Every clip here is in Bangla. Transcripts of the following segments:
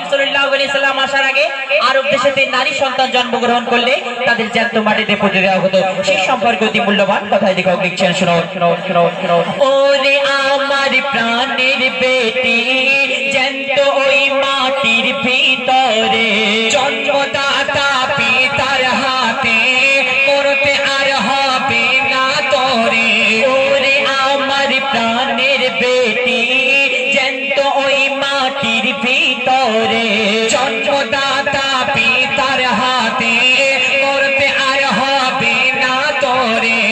করিম সাল্লাল্লাহু আলাইহি সাল্লাম আসার আগে আরব দেশেতে নারী সন্তান জন্মগ্রহণ করলে তাদের জ্যান্ত মাটিতে পুঁতে দেওয়া হতো। সেই সম্পর্কে অতি মূল্যবান কথাই লেখক লিখছেন, শোনো। ওরে আমার প্রাণের বেটি, জ্যান্ত ওই মাটির ভিতরে জন্মদাতা পিতার হাতে, মরতে আর হবে না তোরে। ওরে আমার প্রাণের বেটি, জ্যান্ত ওই মাটির ভিতরে জন্মদাতা পিতার হাতে, মরতে আর হবে না তোরে।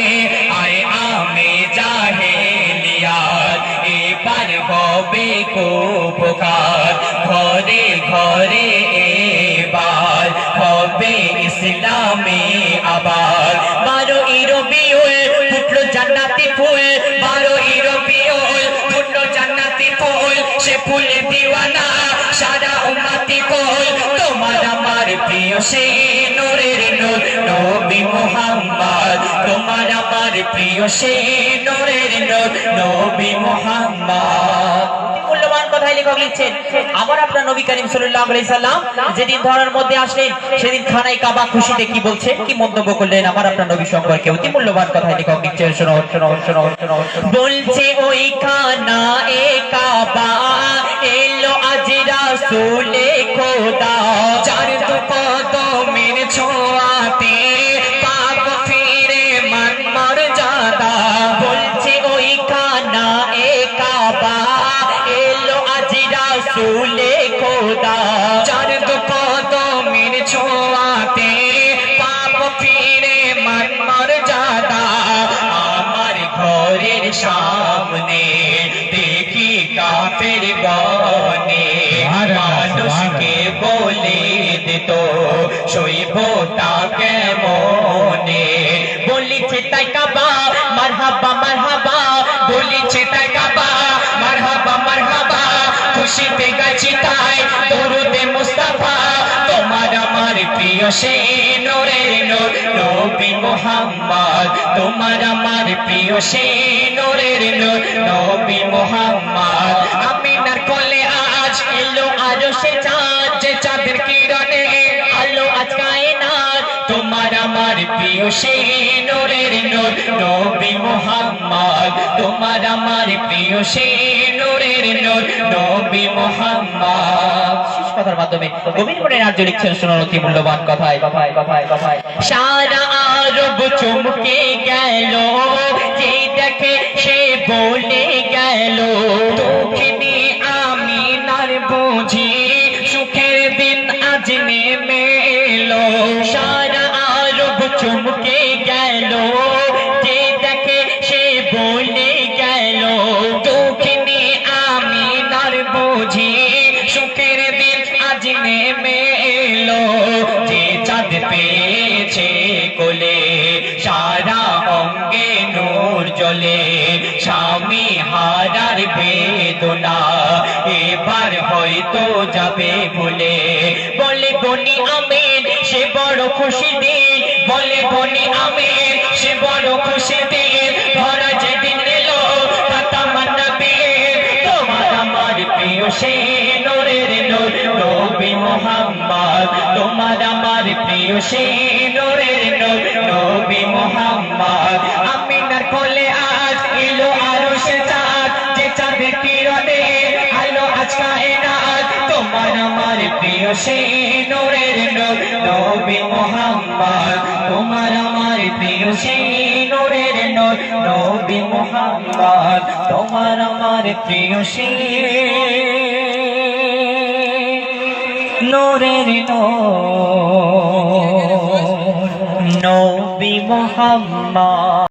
আরে আমি জাহেলিয়াত এবার হবে কুপকার, ঘরে ঘরে এবার হবে ইসলামে আবার। 12ই রবিউল ফুটলো জান্নাতি ফুল, 12ই রবিউল ফুটলো জান্নাতি ফুল, সে ফুলে দিওয়ানা সারা উম্মতি কুল। তোমার আমার প্রিয় সেই নূরের নূর নবী মুহাম্মদ, তোমার আমার প্রিয় সেই নূরের নূর নবী মুহাম্মদ। মূল্যবান কথাই লেখক লিখছেন, আবার আপনার নবী করিম সাল্লাল্লাহু আলাইহি সাল্লাম যেদিন ধরার মধ্যে আসলেন সেদিন খানায় কাবা খুশিতে কি বলছেন, কি মন্তব্য করলেন আমার আপনার নবী সম্পর্কে অতি মূল্যবান কথাই লেখক লিখছেন, শোনো। বলছে ওই খানা এ কাবা এলো আজ রাসূলে খোদা, চার দু কদমের ছোঁয়াতে পাপ ফিরে মান মর্যাদা। বলছে ওই খানা এ কাবা এলো আজ রাসূলে খোদা, চার দু কদমের ছোঁয়াতে পাপ ফিরে মান মর্যাদা। আমার ঘরের সামনে দেখি কাফের গনে, মানুষকে বলে দিত সইবটা কেমনে। বলিছে তাই কাবা মারহাবা মারহাবা, বলিছে তাই কাবা মারহাবা মারহাবা, খুশিতে গাছি তাই দরুদে মুস্তাফা। তোমার আমার প্রিয় সেই নূরের নূর নবী মুহাম্মদ, তোমার আমার প্রিয় সেই নূরের নূর নবী মুহাম্মদ। আমিনার কোলে আজ এলো আরশে চাঁদ, যে চাঁদের কিরণে আলো আজ কায়নাত। তোমার আমার প্রিয় সেই নূরের নূর নবী মুহাম্মদ, তোমার আমার প্রিয় সেই নূরের নূর নবী মুহাম্মদ। শেষ কথার মাধ্যমে গোবিন্দ মনের আর্য লিখছেন, শোনার অতি মূল্যবান কথায়। সারা আরব চমকে গেল, যে দেখে সে বলে গেল, দক্ষিণী আমিনার বুঝি সুখের দিন আজ নেমে এলো। সারা আরব চমকে গেল, যে দেখে সে বলে গেল, দক্ষিণী আমিনার বুঝি সুখের দিন আজ নেমে এলো। যে চাঁদ পেয়েছে কোলে সারা অঙ্গে নূর জ্বলে, স্বামী হারার বেদনা এবার হয়তো যাবে ভুলে। বলে বনি আমিন সে বড় খুশি দিন, বলে বনি আমিন সে বড় খুশি দিন, ভরা যেদিন এলো তামান্না বীর। তোমার আমার প্রিয় সেই নূরের নূর নবী মুহাম্মদ, তোমার আমার প্রিয় সেই নূরের নূর নবী মুহাম্মদ। আমিনার কোলে আজ এলো আরশে চাঁদ, যে চাঁদের কিরণে আলো আজ কায়নাত। তোমার আমার প্রিয় সেই নূরের নূর নবী মুহাম্মদ, তোমার আমার প্রিয় সেই নূরের নূর নবী মুহাম্মদ, তোমার আমার প্রিয় সেই নূরের নূর নবী মুহাম্মদ।